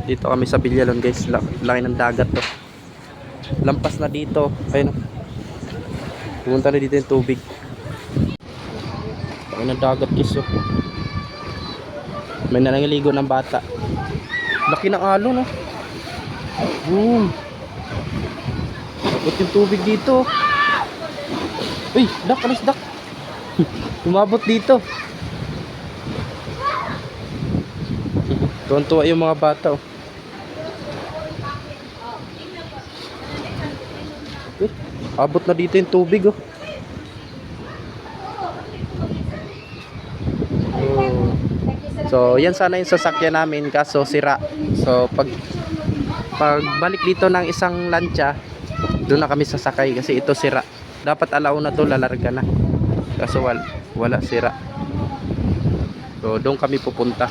Dito kami sa Villalon guys. Laki ng dagat to. Lampas na dito. Ayun. Pumunta na dito yung tubig. Laki ng dagat guys. Oh. May nangiligo ng bata. Laki ng alon, no? Boom. Takot yung tubig dito. Uy, dak, alis dak. Umabot dito. Tuwan-tuwa yung mga bata, oh. Abot na dito yung tubig, oh. So, yan sana yung sasakyan namin kaso sira. So, pag balik dito ng isang lancha, doon na kami sasakay kasi ito sira. Dapat alauna to, lalarga na. Kaso wala sira. So, doon kami pupunta.